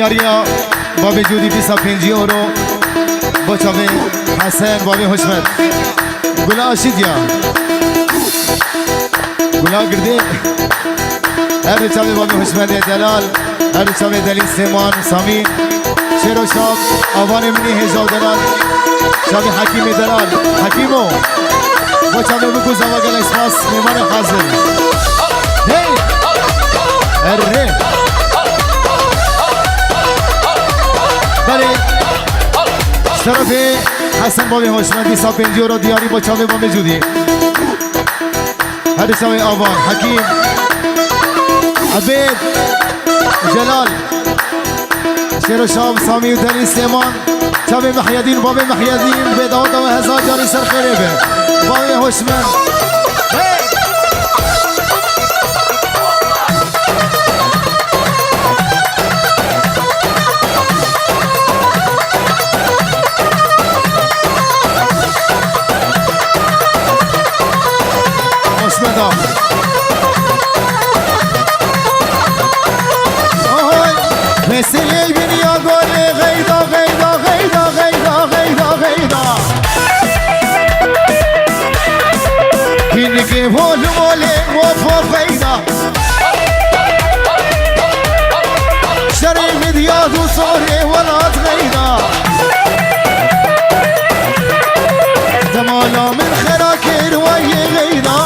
دیاریا بابی جودی 25 یورو با چاوی حسن بابی حشمت گلا آشیدیا گلا گردی هر چاوی بابی حشمت دلال هر چاوی دلیل سیمان سامی شیر و شاب آوان منی هجا دلال شاوی حکیم دلال حکیمو با چاوی بکو زواگل اسماس میمان حاضر هی اره بله طرف حسن بابی حشمتی 25 یورو دیاری با چاوی بابی جودی هر چاوی آوان حکیم عبید جلال شیر و شام سامی و دلی سیمان چاوی محیدین بابی محیدین به داود و هزار جانی سر خیره به بابی حشمت مثل البنيا قولي غيدا غيدا غيدا غيدا غيدا غيدا كينك بول مولي وفوق غيدا شريف دياد وصوري ولاد غيدا دمالا من خراكير وي غيدا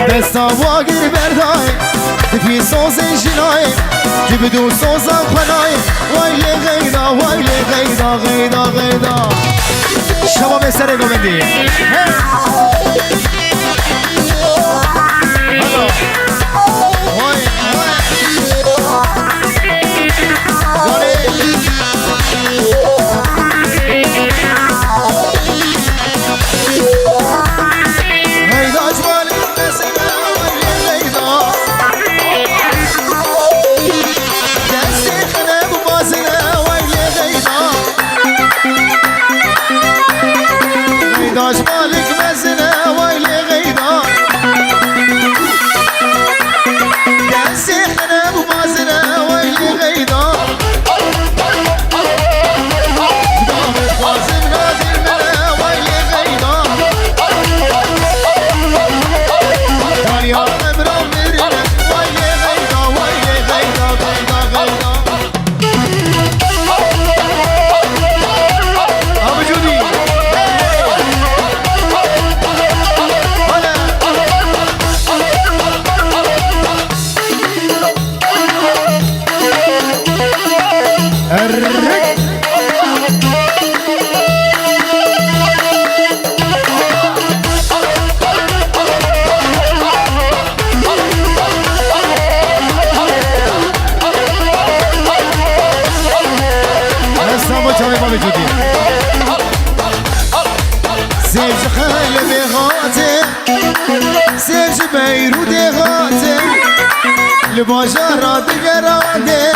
دستا واقر برداي في صوص جناي تبدو صوص خناي ويلي غيدا ويلي غيدا غيدا غيدا شباب سرقوا مندي سيف خال بغاتي سيف بيروت غاتي لباجارة دقراتي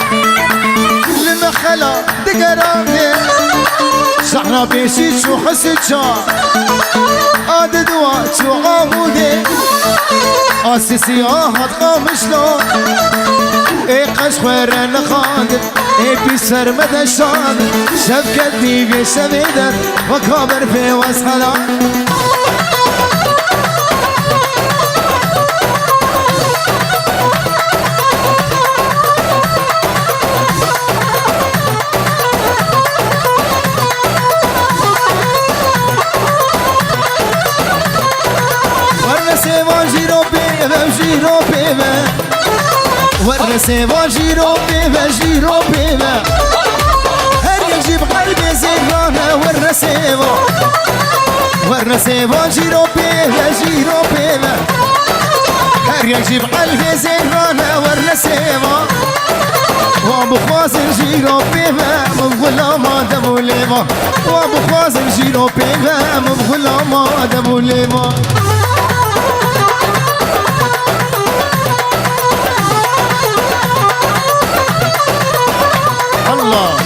لمخلا دقراتي شحنا بيشي شو حسد شا عدد وقت شو عمودي أساسي هاد قامشلو اي قش خيرن خاندر اي بيسر مدى شاندر شبكت ديبي شميدر وكابر في واسخلا ورنسي واجيرو بيبا وجيرو بيبا ورنسي واجيرو بيبا جيرو بيبا هر يجيب قلبي زيرانه ورنسي واجيرو بيبا جيرو بيبا هر يجيب قلبي زيرانه ورنسي وابو خازن جيرو بيبا بغلام آدم و لیما و بخوازم جیرو پیوم بغلام آدم و لیما الله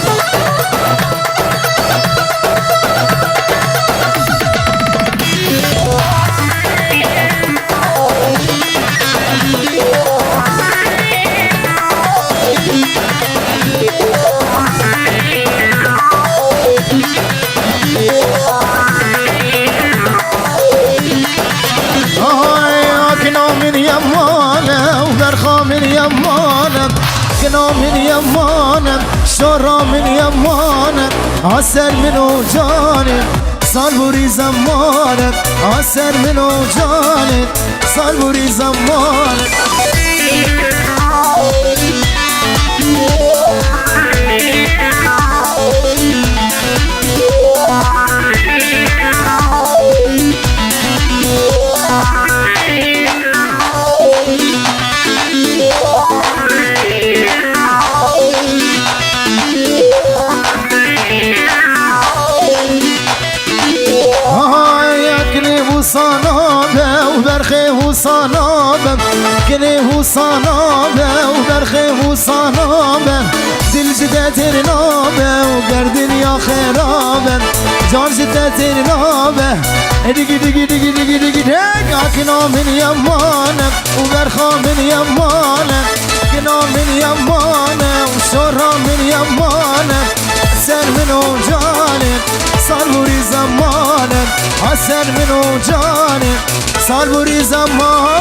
كنا من يمانم شورا من يمانم عسل منو جانب صالبوري زمانم عسل منو جانب صالبوري زمانم صنابم كليه صنابه وبرخيه صنابه دل جدة ترنابه وقردن يا خرابه جان جدة ترنابه دقي دقي دقي دقي دقي دق كنا من يمانه وبرخا من يمانه كنا من يمانه وشورا من يمانه سر منو جانب صالبوري زمانه حسن منو جانب صالبوري زمانه